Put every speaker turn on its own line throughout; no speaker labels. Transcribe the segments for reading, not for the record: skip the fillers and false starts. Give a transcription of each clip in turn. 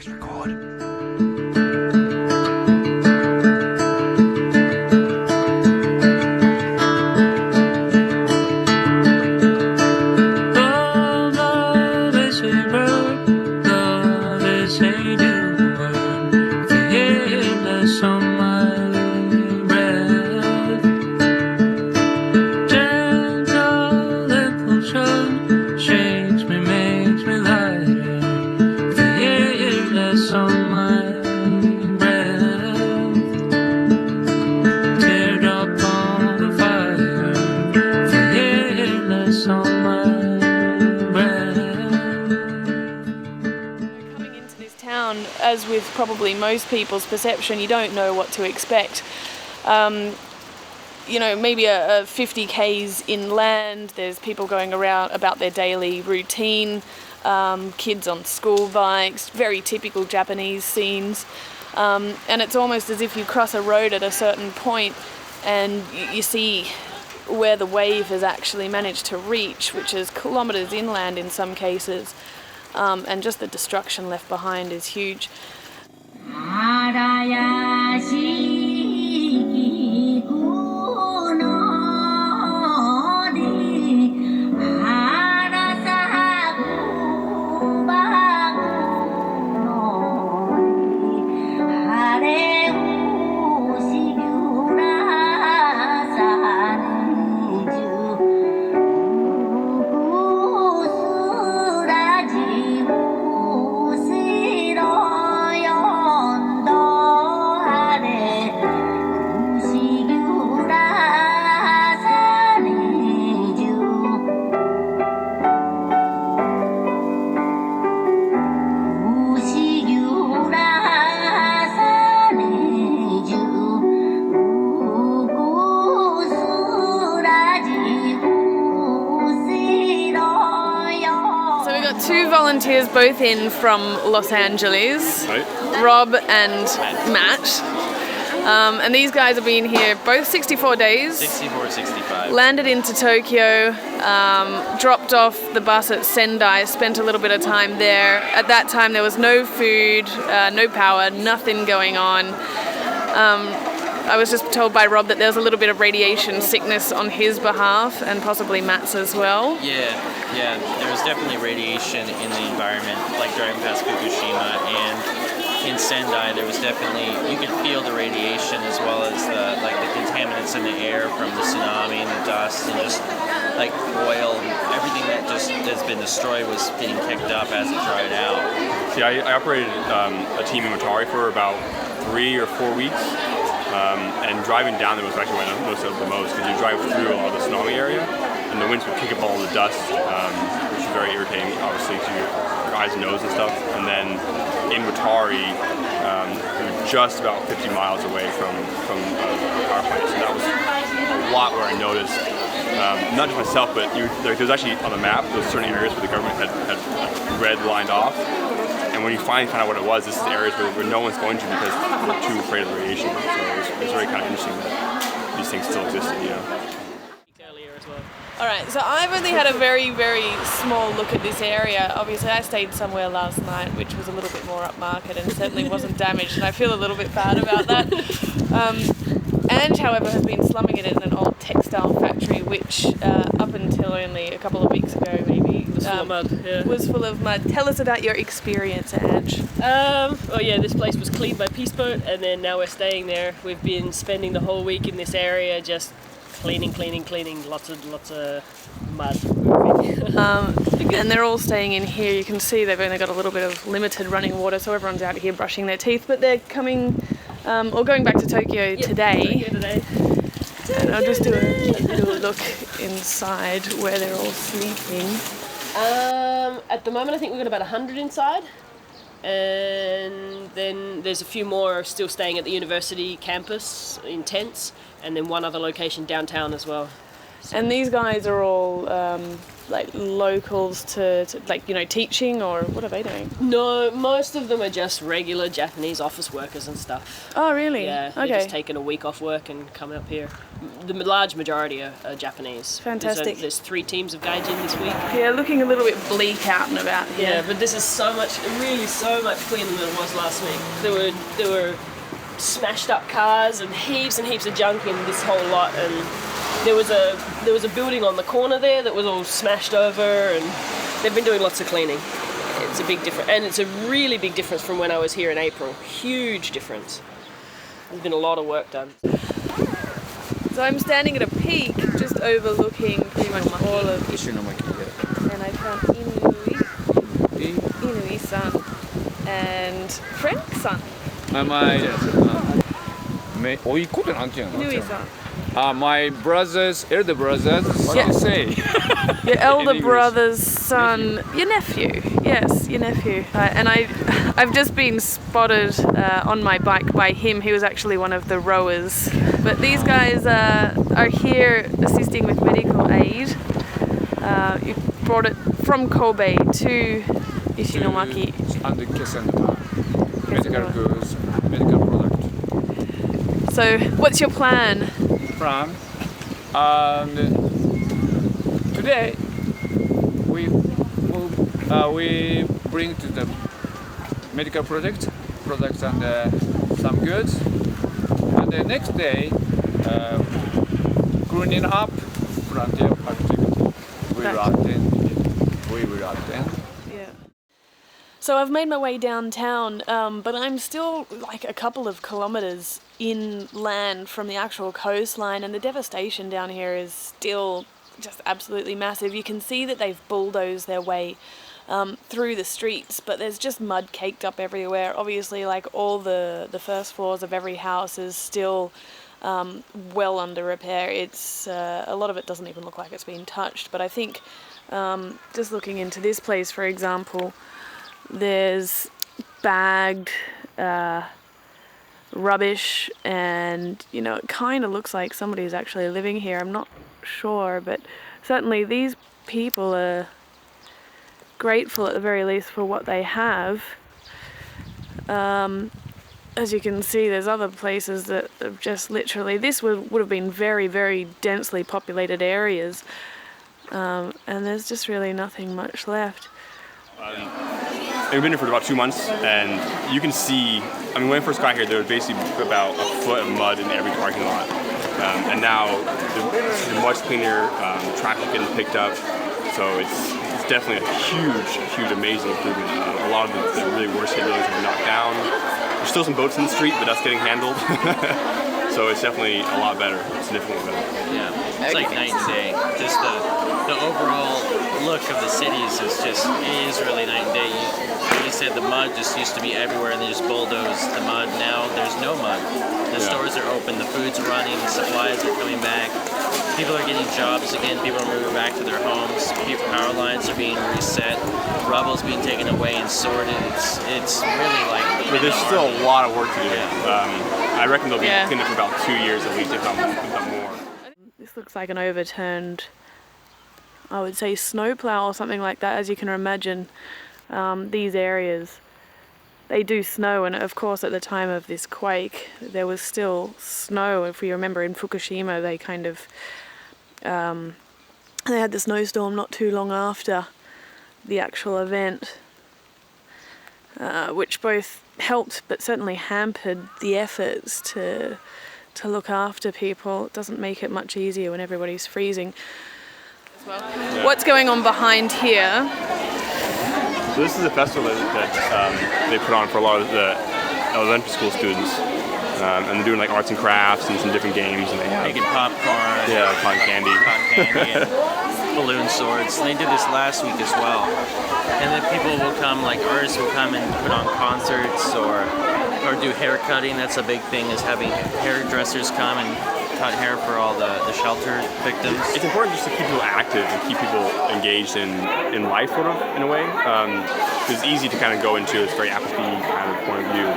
Press record.
As with probably most people's perception, you don't know what to expect. Maybe a 50 k's inland, there's people going around about their daily routine, kids on school bikes, very typical Japanese scenes. And it's almost as if you cross a road at a certain point and you see where the wave has actually managed to reach, which is kilometers inland in some cases. And just the destruction left behind is huge. Two volunteers both in from Los Angeles, Rob and Matt. And these guys have been here both 64 days.
65.
Landed into Tokyo, dropped off the bus at Sendai, spent a little bit of time there. At that time there was no food, no power, nothing going on. I was just told by Rob that there's a little bit of radiation sickness on his behalf and possibly Matt's as well.
Yeah, there was definitely radiation in the environment, like driving past Fukushima, and in Sendai there was definitely, you could feel the radiation as well as the contaminants in the air from the tsunami and the dust and just like oil and everything that just has been destroyed was getting kicked up as it dried out.
See, I operated a team in Watari for about 3 or 4 weeks. And driving down there was actually when I noticed it the most, because you drive through a lot of the tsunami area and the winds would kick up all the dust, which is very irritating obviously to your eyes and nose and stuff. And then in Watari, we were just about 50 miles away from the power plant, so that was a lot where I noticed, not just myself, but there was actually on the map, those certain areas where the government had red lined off. And when you finally found out what it was, this is the areas where no one's going to because they're too afraid of the radiation. So it's very kind of interesting that these things still existed,
Alright, so I've only had a very, very small look at this area. Obviously I stayed somewhere last night which was a little bit more upmarket and certainly wasn't damaged, and I feel a little bit bad about that. Ange, however, has been slumming it in an old textile factory which up until only a couple of weeks ago maybe
was full of mud. Yeah.
Was full of mud. Tell us about your experience, Ange.
This place was cleaned by Peace Boat, and then now we're staying there. We've been spending the whole week in this area just cleaning, lots of mud.
And they're all staying in here. You can see they've only got a little bit of limited running water, so everyone's out here brushing their teeth, but they're coming or going back to Tokyo today. And I'll just do a look inside where they're all sleeping.
At the moment I think we've got about 100 inside, and then there's a few more still staying at the university campus in tents, and then one other location downtown as well.
And these guys are all like locals to like, you know, teaching, or what are they doing?
No, most of them are just regular Japanese office workers and stuff.
Oh, really?
Yeah, they're
Okay.
just taking a week off work and coming up here. The large majority are Japanese.
Fantastic.
There's 3 teams of gaijin this week.
Yeah, looking a little bit bleak out and about here.
Yeah, but this is really so much cleaner than it was last week. There were smashed up cars and heaps of junk in this whole lot, and there was a building on the corner there that was all smashed over, and they've been doing lots of cleaning. It's a big difference, and it's a really big difference from when I was here in April. Huge difference. There's been a lot of work done.
So I'm standing at a peak just overlooking pretty much all of
Ishinomaki, yeah.
and I found Inui-san and Frank-san.
甥いっ子ってなんていうの
Inui-san.
My brothers, elder brothers, what do you say?
Your elder
English.
brother's son, your nephew. Yes, your nephew. And I've just been spotted on my bike by him. He was actually one of the rowers. But these guys are here assisting with medical aid. You brought it from Kobe to Ishinomaki.
And Kessenma. Medical goods, medical product.
So, what's your plan?
Plan. And today we bring to the medical products and some goods. And the next day, cleaning up frontier activity. We will attend.
Yeah. So I've made my way downtown, but I'm still like a couple of kilometres inland from the actual coastline, and the devastation down here is still just absolutely massive. You can see that they've bulldozed their way through the streets, but there's just mud caked up everywhere. Obviously, like all the first floors of every house is still well under repair. It's a lot of it doesn't even look like it's been touched, but I think just looking into this place, for example, there's bagged rubbish, and you know, it kind of looks like somebody's actually living here. I'm not sure, but certainly these people are grateful at the very least for what they have. As you can see, there's other places that have just literally, this would have been very, very densely populated areas, and there's just really nothing much left.
We've been here for about 2 months, and you can see, I mean, when I first got here, there was basically about a foot of mud in every parking lot. And now the much cleaner, traffic getting picked up, so it's definitely a huge, amazing improvement. A lot of the really worst hit buildings have been knocked down. There's still some boats in the street, but that's getting handled. So it's definitely a lot better, significantly better.
Yeah, it's like night and day. Just the overall look of the cities is really night and day. Like you said, the mud just used to be everywhere, and they just bulldozed the mud. Now there's no mud. The stores are open, the food's running, the supplies are coming back. People are getting jobs again. People are moving back to their homes. Power lines are being reset. Rubble's being taken away and sorted. It's really like.
But there's still a lot of work to do.
Yeah.
I reckon they'll be cleaned up for about 2 years at least, if not more.
This looks like an overturned, I would say, snowplow or something like that. As you can imagine, these areas, they do snow, and of course at the time of this quake there was still snow. If we remember in Fukushima, they kind of they had the snowstorm not too long after the actual event, which both helped but certainly hampered the efforts to look after people. It doesn't make it much easier when everybody's freezing. What's going on behind here?
So this is a festival that they put on for a lot of the elementary school students, and they're doing like arts and crafts and some different games, and they have
Making popcorn.
cotton candy.
And balloon swords. And they did this last week as well. And then people will come, like artists will come and put on concerts or do hair cutting. That's a big thing, is having hairdressers come and cut hair for all the shelter victims.
It's important just to keep people active and keep people engaged in life, sort of, in a way. It's easy to kind of go into a very apathy kind of point of view.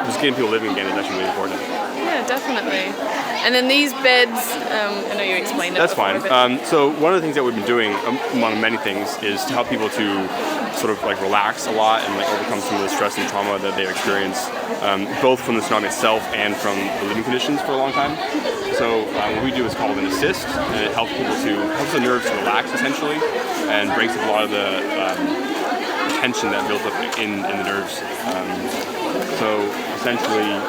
Just getting people living again is actually really important.
Yeah, Yeah, definitely. And then these beds, I know you explained it.
That's
before,
fine.
but-
So one of the things that we've been doing, among many things, is to help people to sort of like relax a lot and like overcome some of the stress and trauma that they've experienced, both from the tsunami itself and from the living conditions for a long time. So what we do is called an assist, and it helps the nerves to relax essentially, and breaks up a lot of the tension that builds up in the nerves. So essentially,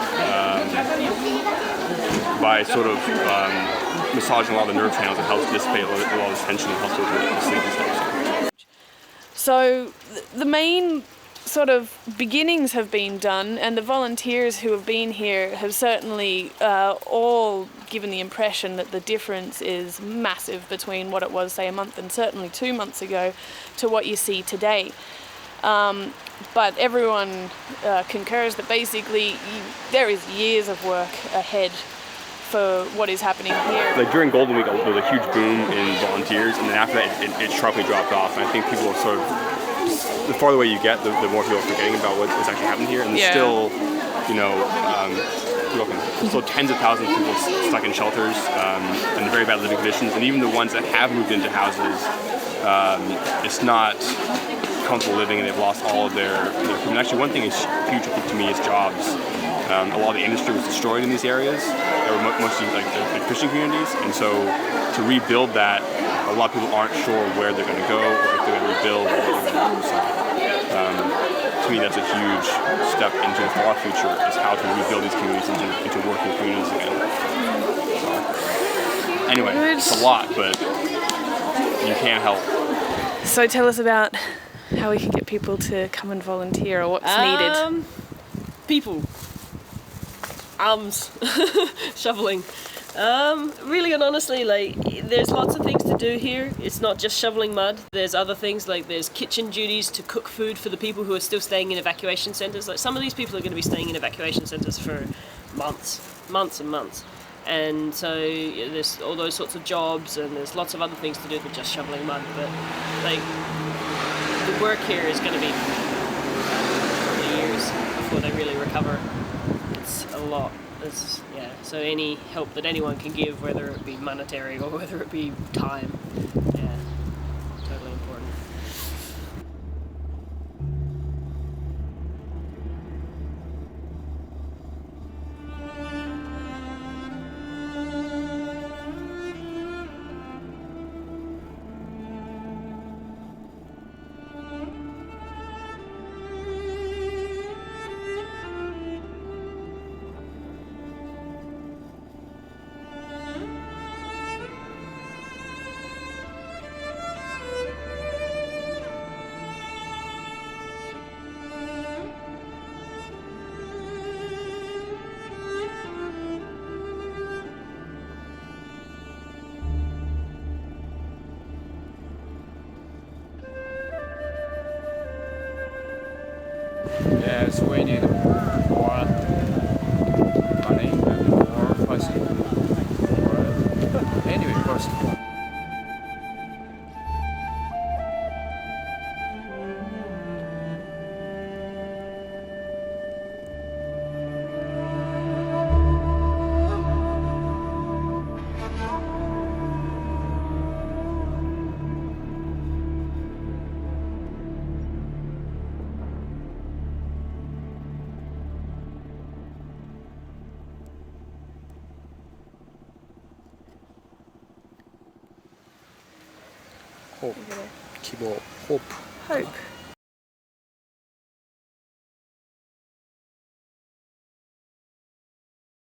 by sort of massaging a lot of the nerve channels, it helps dissipate a lot of this tension and helps with the sleep and stuff.
So the main sort of beginnings have been done, and the volunteers who have been here have certainly all given the impression that the difference is massive between what it was, say, a month and certainly 2 months ago to what you see today. But everyone concurs that basically there is years of work ahead for what is happening here.
Like during Golden Week, there was a huge boom in volunteers, and then after that, it sharply dropped off. And I think people have sort of, the farther away you get, the more people are forgetting about what's actually happened here. And there's still, still tens of thousands of people stuck in shelters in very bad living conditions. And even the ones that have moved into houses, it's not comfortable living, and they've lost all of their food. And actually, one thing is huge to me is jobs. A lot of the industry was destroyed in these areas. They were mostly like fishing communities, and so to rebuild that, a lot of people aren't sure where they're going to go, or if they're going to rebuild, or what they're going to do. So, to me, that's a huge step into the far future, is how to rebuild these communities into working communities again. So, anyway, it's a lot, but you can't help.
So tell us about how we can get people to come and volunteer, or what's needed.
People. Arms. Shoveling. Really and honestly, like, there's lots of things to do here. It's not just shoveling mud. There's other things, like there's kitchen duties to cook food for the people who are still staying in evacuation centres. Like, some of these people are going to be staying in evacuation centres for months and months. And so there's all those sorts of jobs, and there's lots of other things to do than just shoveling mud. But like, the work here is going to be years before they really recover. It's a lot. So any help that anyone can give, whether it be monetary or whether it be time, totally important.
Yes, we need more money and more facility. Anyway, first.
Hope.